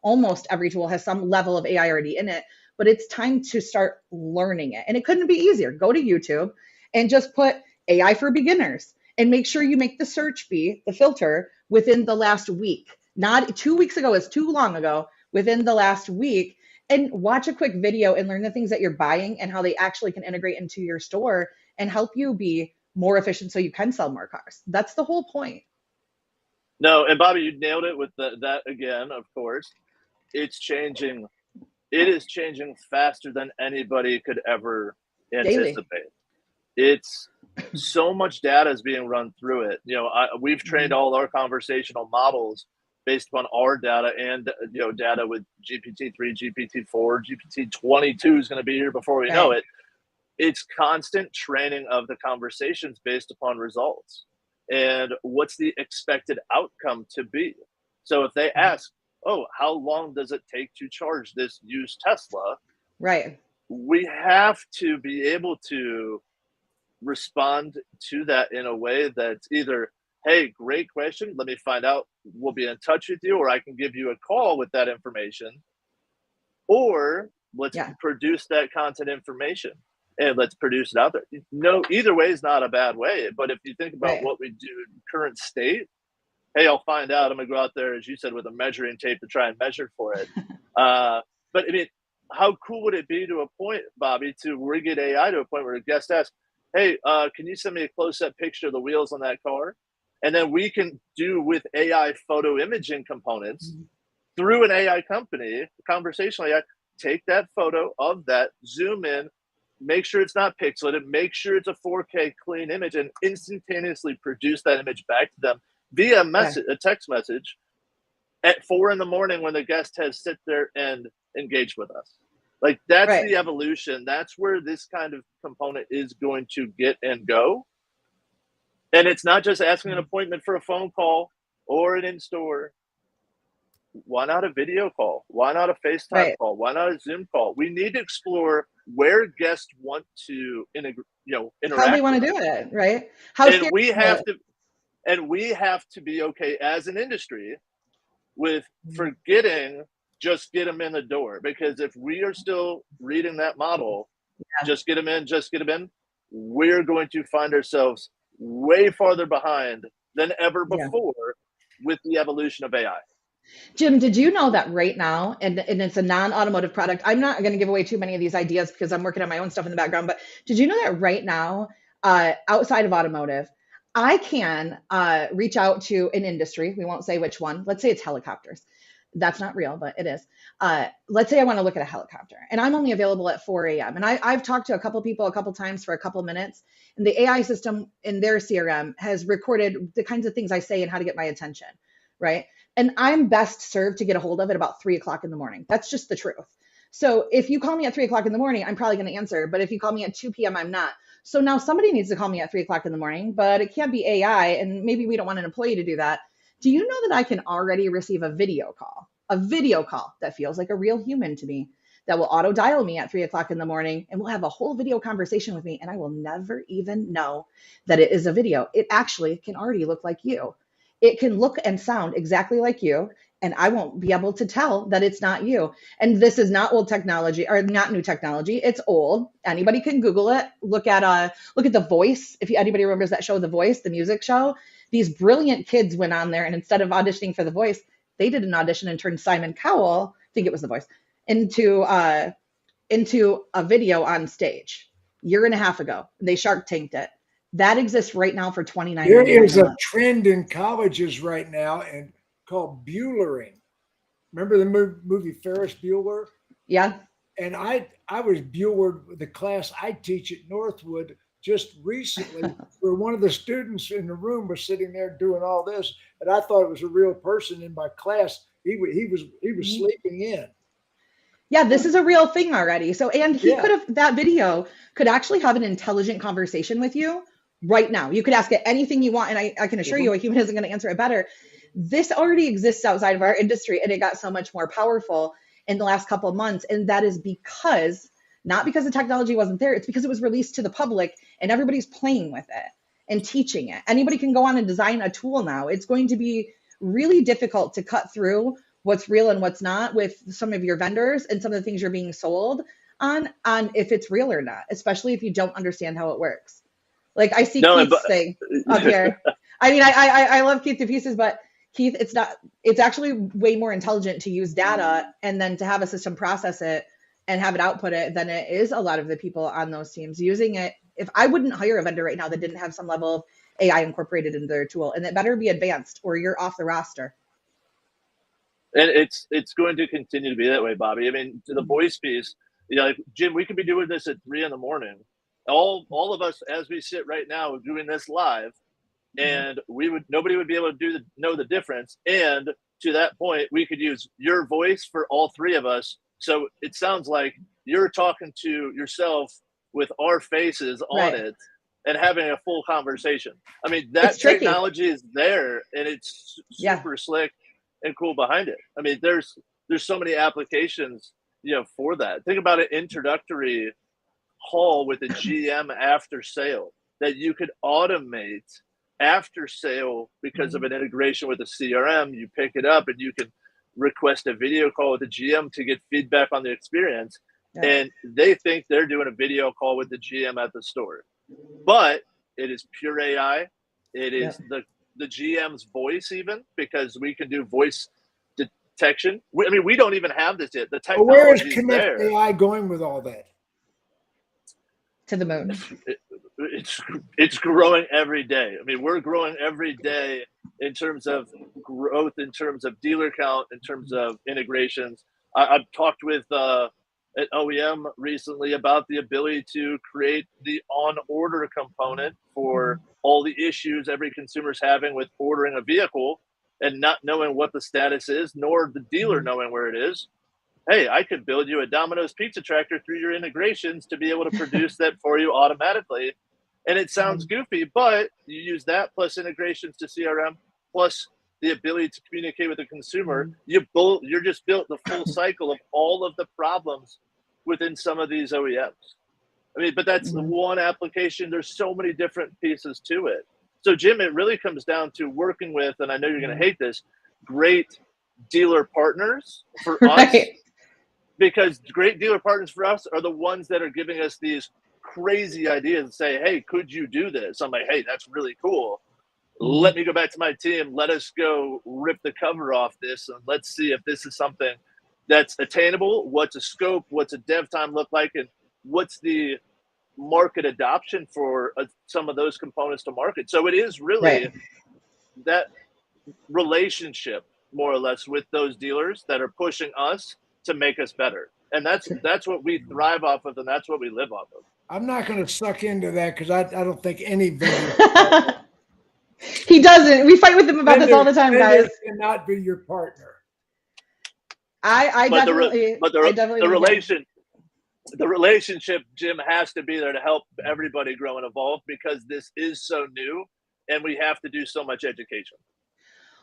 almost every tool has some level of AI already in it, but it's time to start learning it. And it couldn't be easier. Go to YouTube and just put AI for beginners and make sure you make the search be the filter within the last week. Not 2 weeks ago is too long ago, within the last week, and watch a quick video and learn the things that you're buying and how they actually can integrate into your store and help you be more efficient so you can sell more cars. That's the whole point. No, and Bobbie, you nailed it with that again, of course. It's changing. It is changing faster than anybody could ever anticipate. Daily. It's so much data is being run through it. We've trained all our conversational models based upon our data and data with GPT-3, GPT-4, GPT-22 is going to be here before we know it. It's constant training of the conversations based upon results and what's the expected outcome to be. So if they ask, oh, how long does it take to charge this used Tesla? Right. We have to be able to respond to that in a way that's either, hey, great question, let me find out, we'll be in touch with you, or I can give you a call with that information, or let's produce that content information and let's produce it out there. No, either way is not a bad way. But if you think about what we do in current state, hey, I'll find out. I'm going to go out there, as you said, with a measuring tape to try and measure for it. But I mean, how cool would it be to a point, Bobbie, to rig it AI to a point where a guest asks, hey, can you send me a close-up picture of the wheels on that car? And then we can do with AI photo imaging components through an AI company, conversational AI, take that photo of that, zoom in, make sure it's not pixelated, make sure it's a 4K clean image, and instantaneously produce that image back to them via a text message at 4 a.m. when the guest has sit there and engaged with us. Like, that's the evolution. That's where this kind of component is going to get and go. And it's not just asking an appointment for a phone call or an in-store. Why not a video call? Why not a FaceTime call? Why not a Zoom call? We need to explore where guests want to interact. How they want to do it, right? And we have to be okay as an industry with forgetting just get them in the door. Because if we are still reading that model, just get them in, we're going to find ourselves way farther behind than ever before with the evolution of AI. Jim, did you know that right now, and it's a non-automotive product, I'm not going to give away too many of these ideas because I'm working on my own stuff in the background, but did you know that right now, outside of automotive, I can reach out to an industry, we won't say which one, let's say it's helicopters. That's not real, but it is. Let's say I want to look at a helicopter and I'm only available at 4 a.m. And I've talked to a couple people a couple times for a couple minutes, and the AI system in their CRM has recorded the kinds of things I say and how to get my attention, right? And I'm best served to get a hold of it about 3 o'clock in the morning. That's just the truth. So if you call me at 3 o'clock in the morning, I'm probably going to answer. But if you call me at 2 p.m., I'm not. So now somebody needs to call me at 3 o'clock in the morning, but it can't be AI. And maybe we don't want an employee to do that. Do you know that I can already receive a video call that feels like a real human to me, that will auto dial me at 3 o'clock in the morning and will have a whole video conversation with me, and I will never even know that it is a video. It actually can already look like you. It can look and sound exactly like you, and I won't be able to tell that it's not you. And this is not old technology, or not new technology. It's old. Anybody can Google it. Look at The Voice. If anybody remembers that show, The Voice, the music show, these brilliant kids went on there, and instead of auditioning for The Voice, they did an audition and turned Simon Cowell, I think it was The Voice, into a video on stage year and a half ago. They Shark Tanked it. That exists right now for $29. There is a trend in colleges right now and called Buellering. Remember the movie Ferris Bueller? Yeah. And I was Buellered with the class I teach at Northwood just recently, where one of the students in the room was sitting there doing all this, and I thought it was a real person in my class. He was sleeping in. Yeah, this is a real thing already. So, and he could have, that video could actually have an intelligent conversation with you right now. You could ask it anything you want, and I can assure you a human isn't going to answer it better. This already exists outside of our industry, and it got so much more powerful in the last couple of months. And that is because, not because the technology wasn't there, it's because it was released to the public and everybody's playing with it and teaching it. Anybody can go on and design a tool now. It's going to be really difficult to cut through what's real and what's not with some of your vendors and some of the things you're being sold on if it's real or not, especially if you don't understand how it works. Like I see Keith's thing up here. I mean, I love Keith to pieces, but Keith, it's actually way more intelligent to use data and then to have a system process it and have it output it than it is a lot of the people on those teams using it. If I wouldn't hire a vendor right now that didn't have some level of AI incorporated into their tool, and it better be advanced or you're off the roster. And it's going to continue to be that way, Bobbie. I mean, to the voice piece, like Jim, we could be doing this at 3 a.m. All of us, as we sit right now, doing this live, and nobody would be able to know the difference. And to that point, we could use your voice for all 3 of us. So it sounds like you're talking to yourself with our faces on it and having a full conversation. I mean, that technology is there, and it's super slick and cool behind it. I mean, there's so many applications, for that. Think about an introductory call with a GM after sale that you could automate after sale because of an integration with a CRM. You pick it up and you can request a video call with the GM to get feedback on the experience. And they think they're doing a video call with the GM at the store, but it is pure AI. It is the GM's voice, even, because we can do voice detection. We don't even have this yet. The technology where is Konect AI going with all that? To the moon. It's growing every day. I mean, we're growing every day in terms of growth, in terms of dealer count, in terms of integrations. I've talked with an OEM recently about the ability to create the on-order component for all the issues every consumer's having with ordering a vehicle and not knowing what the status is, nor the dealer knowing where it is. Hey, I could build you a Domino's pizza tractor through your integrations to be able to produce that for you automatically. And it sounds goofy, but you use that plus integrations to CRM, plus the ability to communicate with the consumer. You're just built the full cycle of all of the problems within some of these OEMs. I mean, but that's the one application. There's so many different pieces to it. So, Jim, it really comes down to working with, and I know you're going to hate this, great dealer partners for us. Because great dealer partners for us are the ones that are giving us these crazy ideas and say, hey, could you do this? I'm like, hey, that's really cool. Let me go back to my team. Let us go rip the cover off this, and let's see if this is something that's attainable. What's a scope? What's a dev time look like? And what's the market adoption for some of those components to market? So it is really that relationship, more or less, with those dealers that are pushing us to make us better. And that's what we thrive off of, and that's what we live off of. I'm not going to suck into that because I don't think any vendor he doesn't. We fight with him about this all the time, guys. Cannot be your partner. The relationship, Jim, has to be there to help everybody grow and evolve, because this is so new and we have to do so much education.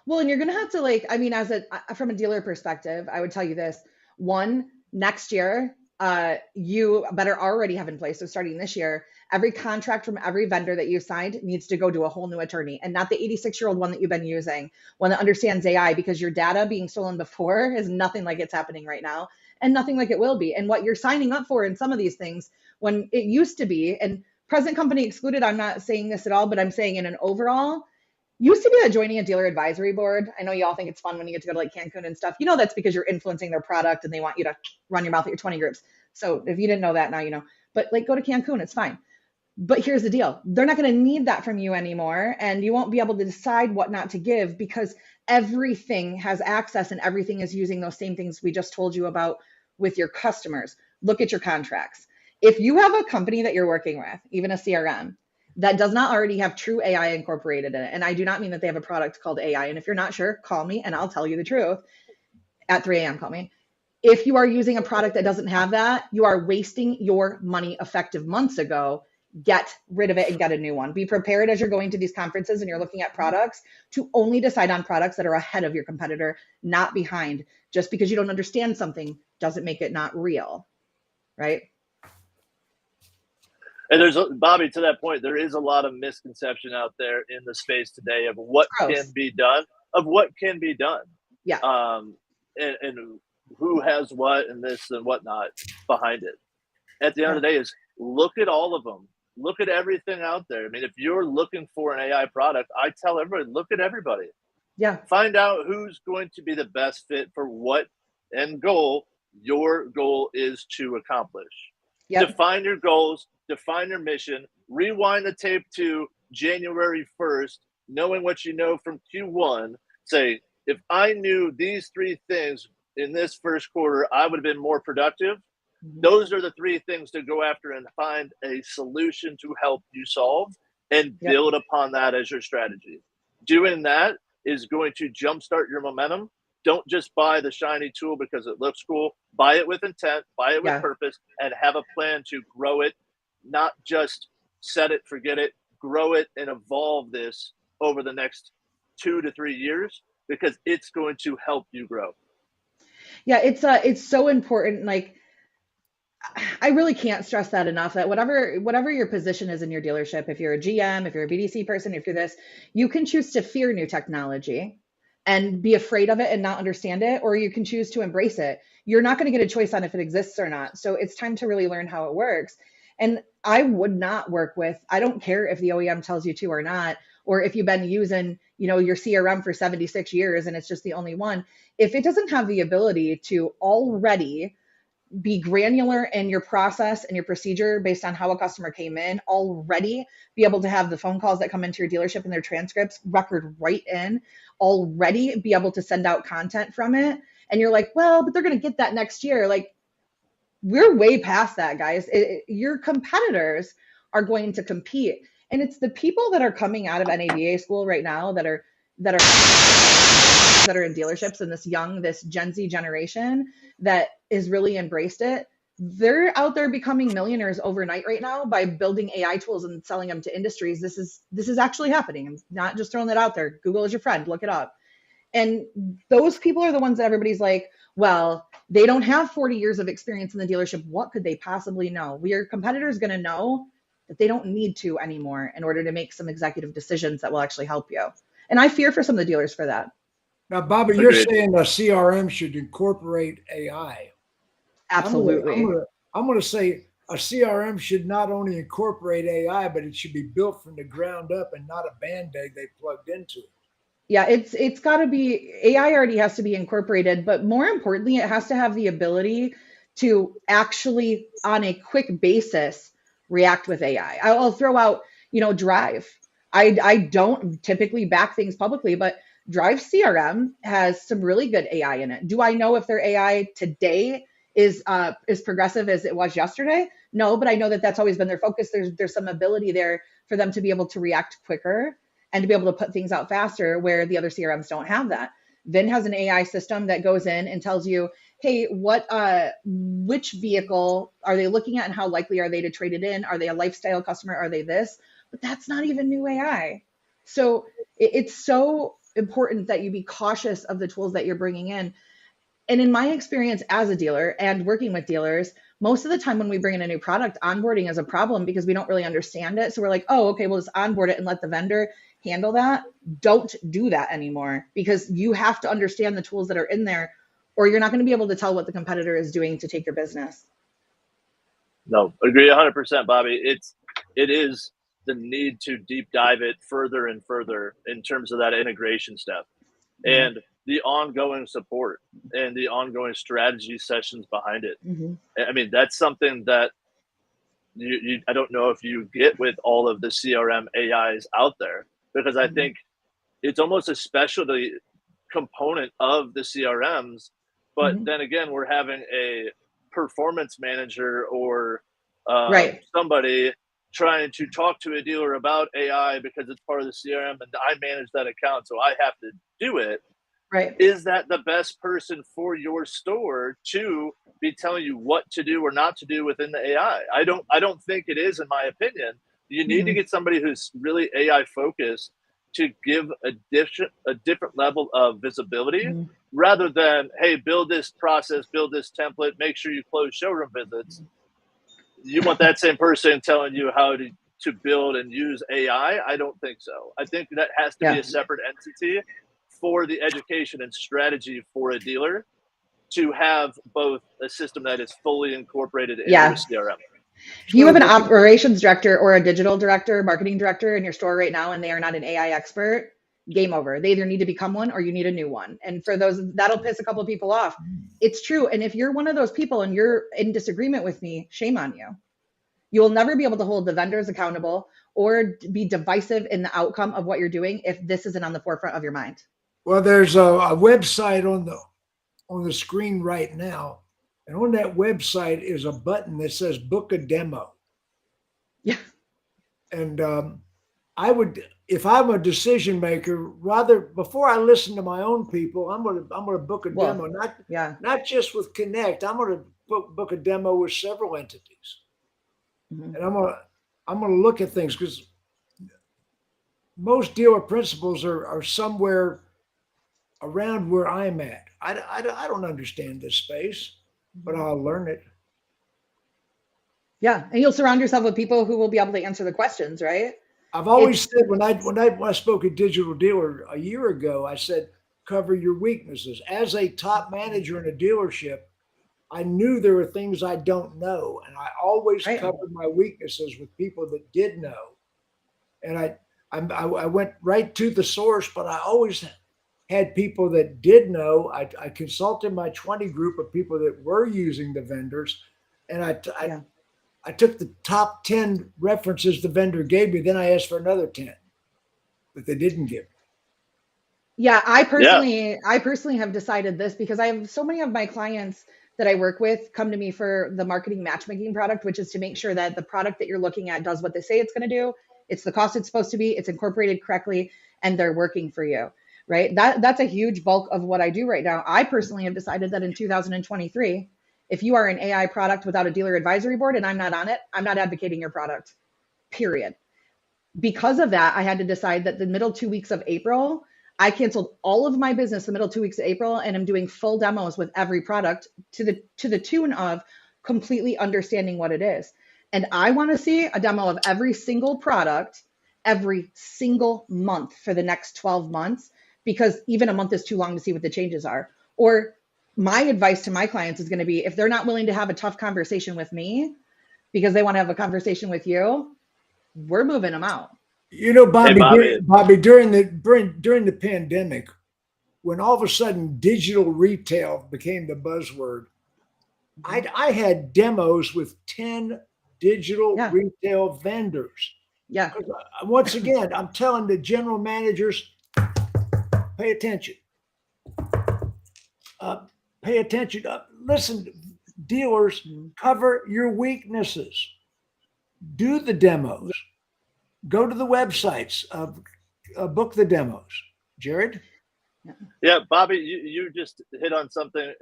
Well, and you're going to have to, from a dealer perspective, I would tell you this. One, next year, you better already have in place. So starting this year, every contract from every vendor that you signed needs to go to a whole new attorney, and not the 86-year-old one that you've been using, one that understands AI, because your data being stolen before is nothing like it's happening right now, and nothing like it will be. And what you're signing up for in some of these things, when it used to be, and present company excluded, I'm not saying this at all, but I'm saying in an overall, used to be that joining a dealer advisory board. I know you all think it's fun when you get to go to like Cancun and stuff. That's because you're influencing their product and they want you to run your mouth at your 20 groups. So if you didn't know that, now you know. But like, go to Cancun, it's fine. But here's the deal. They're not going to need that from you anymore. And you won't be able to decide what not to give because everything has access and everything is using those same things we just told you about with your customers. Look at your contracts. If you have a company that you're working with, even a CRM, that does not already have true AI incorporated in it, and I do not mean that they have a product called AI. And if you're not sure, call me and I'll tell you the truth. At 3 a.m., call me. If you are using a product that doesn't have that, you are wasting your money effective months ago. Get rid of it and get a new one. Be prepared as you're going to these conferences and you're looking at products to only decide on products that are ahead of your competitor, not behind. Just because you don't understand something doesn't make it not real, right? And there's, Bobbie, to that point, there is a lot of misconception out there in the space today of what can be done, Yeah. And who has what and this and whatnot behind it. At the end of the day is look at all of them. Look at everything out there. I mean, if you're looking for an AI product, I tell everybody, look at everybody. Yeah. Find out who's going to be the best fit for what end goal your goal is to accomplish. Yep. Define your goals, define your mission, rewind the tape to January 1st, knowing what you know from Q1. Say, if I knew these 3 things in this first quarter, I would have been more productive. Those are the 3 things to go after and find a solution to help you solve and build upon that as your strategy. Doing that is going to jumpstart your momentum. Don't just buy the shiny tool because it looks cool. Buy it with intent, buy it with purpose, and have a plan to grow it, not just set it, forget it, grow it and evolve this over the next 2 to 3 years because it's going to help you grow. Yeah, it's so important. Like, I really can't stress that enough, that whatever your position is in your dealership, if you're a GM, if you're a BDC person, if you're this, you can choose to fear new technology and be afraid of it and not understand it, or you can choose to embrace it. You're not going to get a choice on if it exists or not. So it's time to really learn how it works. And I would not work with, I don't care if the OEM tells you to or not, or if you've been using, your CRM for 76 years and it's just the only one. If it doesn't have the ability to already be granular in your process and your procedure based on how a customer came in, already be able to have the phone calls that come into your dealership and their transcripts record right in, already be able to send out content from it. And you're like, well, but they're going to get that next year. Like, we're way past that, guys. Your competitors are going to compete. And it's the people that are coming out of NADA school right now that are in dealerships, and this Gen Z generation that is really embraced it. They're out there becoming millionaires overnight right now by building AI tools and selling them to industries. This is actually happening. I'm not just throwing that out there. Google is your friend. Look it up. And those people are the ones that everybody's like, well, they don't have 40 years of experience in the dealership. What could they possibly know? Your competitor's going to know that they don't need to anymore in order to make some executive decisions that will actually help you. And I fear for some of the dealers for that. Now, Bobbie, you're saying a CRM should incorporate AI. Absolutely. I'm going to say a CRM should not only incorporate AI, but it should be built from the ground up and not a Band-Aid they plugged into it. Yeah, it's got to be, AI already has to be incorporated, but more importantly, it has to have the ability to actually, on a quick basis, react with AI. I'll throw out, Drive. I don't typically back things publicly, but Drive CRM has some really good AI in it. Do I know if their AI today is progressive as it was yesterday? No, but I know that that's always been their focus. There's some ability there for them to be able to react quicker and to be able to put things out faster where the other CRMs don't have that. Vin has an AI system that goes in and tells you, hey, which vehicle are they looking at and how likely are they to trade it in? Are they a lifestyle customer? Are they this? But that's not even new AI. So it's so important that you be cautious of the tools that you're bringing in. And in my experience as a dealer and working with dealers, most of the time when we bring in a new product, onboarding is a problem because we don't really understand it. So we're like, oh, okay, we'll just onboard it and let the vendor handle that. Don't do that anymore, because you have to understand the tools that are in there, or you're not going to be able to tell what the competitor is doing to take your business. No, agree 100%, Bobbie. It is the need to deep dive it further and further in terms of that integration step and the ongoing support and the ongoing strategy sessions behind it. I mean, that's something that I don't know if you get with all of the CRM AIs out there, because I think it's almost a specialty component of the CRMs. But then again, we're having a performance manager or somebody trying to talk to a dealer about AI because it's part of the CRM and I manage that account, so I have to do it. Right. Is that the best person for your store to be telling you what to do or not to do within the AI? I don't think it is, in my opinion. You need to get somebody who's really AI focused to give a different level of visibility rather than, hey, build this process, build this template, make sure you close showroom visits. You want that same person telling you how to build and use AI? I don't think so. I think that has to be a separate entity for the education and strategy for a dealer to have both a system that is fully incorporated into a CRM. If you have an operations director or a digital director, marketing director in your store right now, and they are not an AI expert, game over. They either need to become one or you need a new one. And for those, that'll piss a couple of people off. It's true. And if you're one of those people and you're in disagreement with me, shame on you. You will never be able to hold the vendors accountable or be divisive in the outcome of what you're doing if this isn't on the forefront of your mind. Well, there's a website on the screen right now, and on that website is a button that says "Book a Demo." Yeah. And I would, if I'm a decision maker, rather before I listen to my own people, I'm gonna book a demo, not just with Konect. I'm gonna book a demo with several entities, and I'm gonna look at things because most dealer principals are somewhere around where I'm at. I don't understand this space, but I'll learn it. Yeah, and you'll surround yourself with people who will be able to answer the questions, right? I've always said when I spoke at Digital Dealer a year ago, I said, cover your weaknesses. As a top manager in a dealership, I knew there were things I don't know, and I always covered my weaknesses with people that did know. And I went right to the source, but I always had people that did know. I consulted my 20 group of people that were using the vendors, and I took the top 10 references the vendor gave me. Then I asked for another 10 that they didn't give me. Yeah, I personally have decided this because I have so many of my clients that I work with come to me for the marketing matchmaking product, which is to make sure that the product that you're looking at does what they say it's going to do. It's the cost it's supposed to be. It's incorporated correctly, and they're working for you, right? That's a huge bulk of what I do right now. I personally have decided that in 2023, if you are an AI product without a dealer advisory board and I'm not on it, I'm not advocating your product, period. Because of that, I had to decide that the middle 2 weeks of April, I canceled all of my business the middle 2 weeks of April, and I'm doing full demos with every product to the tune of completely understanding what it is. And I want to see a demo of every single product every single month for the next 12 months, because even a month is too long to see what the changes are. Or my advice to my clients is going to be, if they're not willing to have a tough conversation with me because they want to have a conversation with you, we're moving them out. You know, Bobbie, during the pandemic, when all of a sudden digital retail became the buzzword, I had demos with 10 digital retail vendors. Yeah. Once again, I'm telling the general managers, pay attention. Pay attention. Listen, dealers, cover your weaknesses. Do the demos. Go to the websites. Book the demos. Jarrod? Yeah, Bobbie, you just hit on something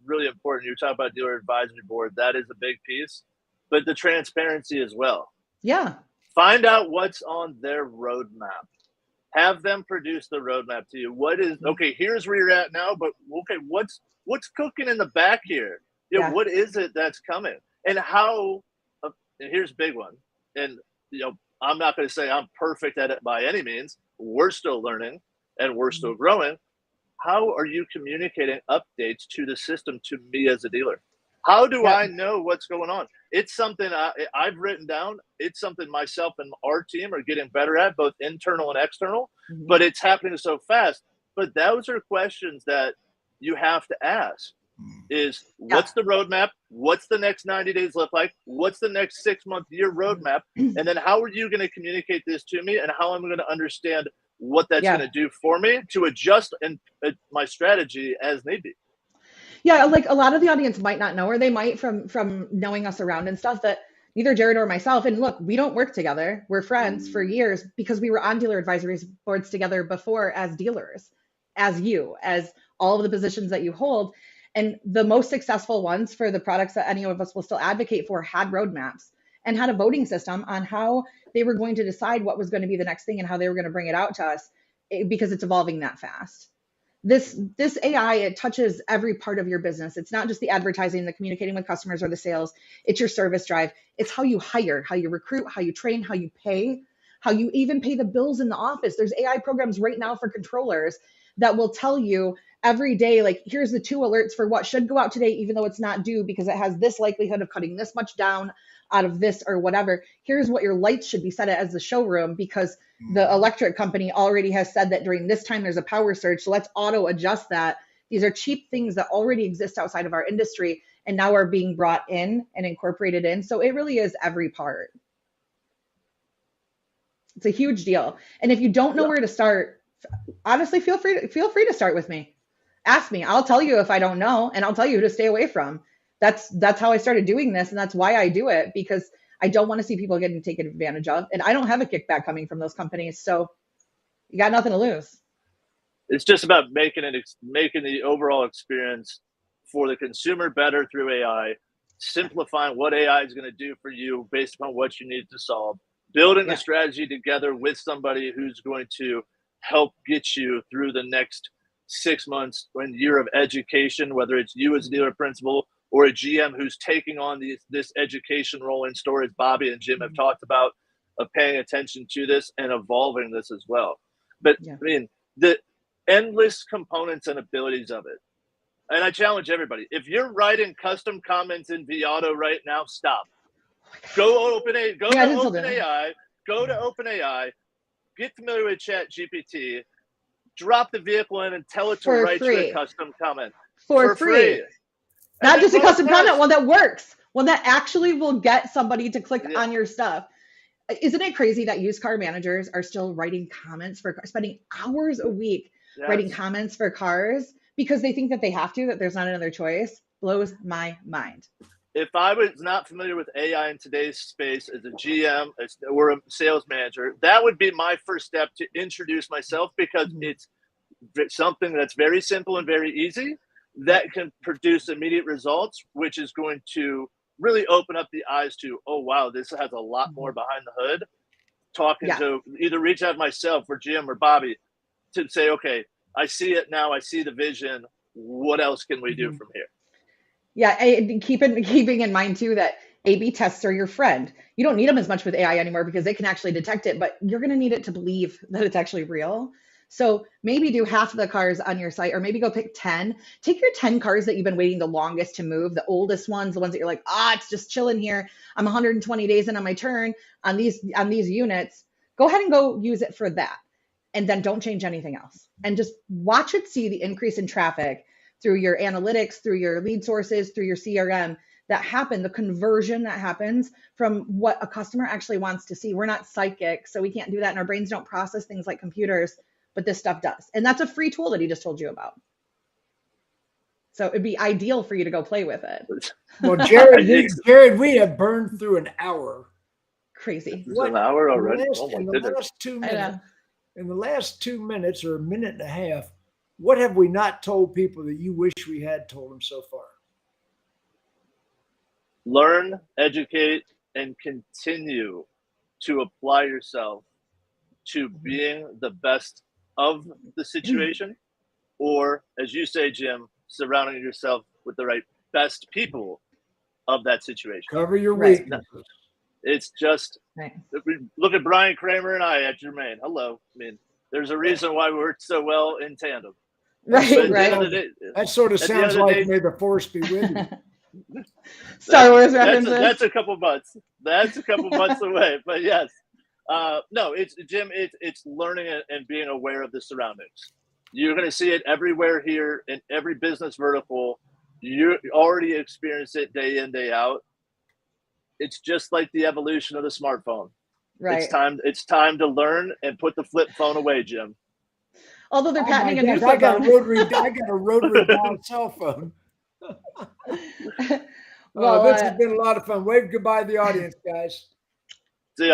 really important. You're talking about dealer advisory board. That is a big piece, but the transparency as well. Yeah. Find out what's on their roadmap. Have them produce the roadmap to you. What is, okay, here's where you're at now, but okay, what's cooking in the back here? What is it that's coming? And how, and here's a big one. And, I'm not going to say I'm perfect at it by any means. We're still learning and we're still growing. How are you communicating updates to the system to me as a dealer? How do Yep. I know what's going on? It's something I've written down. It's something myself and our team are getting better at, both internal and external, but it's happening so fast. But those are questions that you have to ask. Is what's the roadmap? What's the next 90 days look like? What's the next 6-month year roadmap? And then how are you going to communicate this to me, and how I'm going to understand what that's going to do for me to adjust and my strategy as need be. Yeah, like a lot of the audience might not know, or they might from knowing us around and stuff, that neither Jarrod or myself, and look, we don't work together. We're friends for years because we were on dealer advisory boards together before as dealers, as all of the positions that you hold. And the most successful ones for the products that any of us will still advocate for had roadmaps and had a voting system on how they were going to decide what was going to be the next thing and how they were going to bring it out to us, because it's evolving that fast. This AI, it touches every part of your business. It's not just the advertising, the communicating with customers, or the sales. It's your service drive. It's how you hire, how you recruit, how you train, how you pay, how you even pay the bills in the office. There's AI programs right now for controllers that will tell you every day, like, here's the 2 alerts for what should go out today, even though it's not due, because it has this likelihood of cutting this much down out of this or whatever. Here's what your lights should be set at as the showroom, because the electric company already has said that during this time there's a power surge. So let's auto adjust that. These are cheap things that already exist outside of our industry and now are being brought in and incorporated in. So it really is every part. It's a huge deal. And if you don't know where to start, honestly, feel free to start with me. Ask me. I'll tell you if I don't know, and I'll tell you who to stay away from. That's how I started doing this, and that's why I do it, because I don't want to see people getting taken advantage of, and I don't have a kickback coming from those companies. So you got nothing to lose. It's just about making the overall experience for the consumer better through AI, simplifying what AI is going to do for you based upon what you need to solve, building a strategy together with somebody who's going to help get you through the next 6 months or year of education, whether it's you as a dealer principal or a GM who's taking on this education role in store, as Bobbie and Jim have talked about, of paying attention to this and evolving this as well. But I mean, the endless components and abilities of it. And I challenge everybody, if you're writing custom comments in Viato right now, stop. Go to OpenAI, get familiar with ChatGPT, drop the vehicle in and tell it to write you a custom comment. For free. Not just a custom comment, one that works, one that actually will get somebody to click on your stuff. Isn't it crazy that used car managers are still writing comments spending hours a week writing comments for cars because they think that they have to, that there's not another choice? Blows my mind. If I was not familiar with AI in today's space as a GM or a sales manager, that would be my first step to introduce myself, because it's something that's very simple and very easy that can produce immediate results, which is going to really open up the eyes to, oh, wow, this has a lot more behind the hood. Talking to either reach out myself or Jim or Bobbie to say, okay, I see it now. I see the vision. What else can we do from here? Yeah, and keeping in mind too that A/B tests are your friend. You don't need them as much with AI anymore because they can actually detect it, but you're going to need it to believe that it's actually real. So maybe do half of the cars on your site, or maybe go pick 10. Take your 10 cars that you've been waiting the longest to move, the oldest ones, the ones that you're like, it's just chilling here. I'm 120 days in on my turn on these units. Go ahead and go use it for that. And then don't change anything else. And just watch it see the increase in traffic through your analytics, through your lead sources, through your CRM that happen, the conversion that happens from what a customer actually wants to see. We're not psychic, so we can't do that, and our brains don't process things like computers, but this stuff does. And that's a free tool that he just told you about. So it'd be ideal for you to go play with it. Well, Jarrod, we have burned through an hour. Crazy. An hour already? In the last 2 minutes or a minute and a half, what have we not told people that you wish we had told them so far? Learn, educate, and continue to apply yourself to being the best of the situation, or, as you say, Jim, surrounding yourself with the right best people of that situation. Cover your weaknesses. It's just, look at Brian Kramer and I at Germain. Hello. I mean, there's a reason why we work so well in tandem. Right. That sort of sounds like may the force be with you. Star Wars references. That's a couple months. That's a couple months away. But yes, no, it's Jim. It's learning and being aware of the surroundings. You're going to see it everywhere here in every business vertical. You already experience it day in, day out. It's just like the evolution of the smartphone. Right. It's time to learn and put the flip phone away, Jim. Although they're patenting a new I got phone. a rotary dial cell phone. Well, This has been a lot of fun. Wave goodbye to the audience, guys.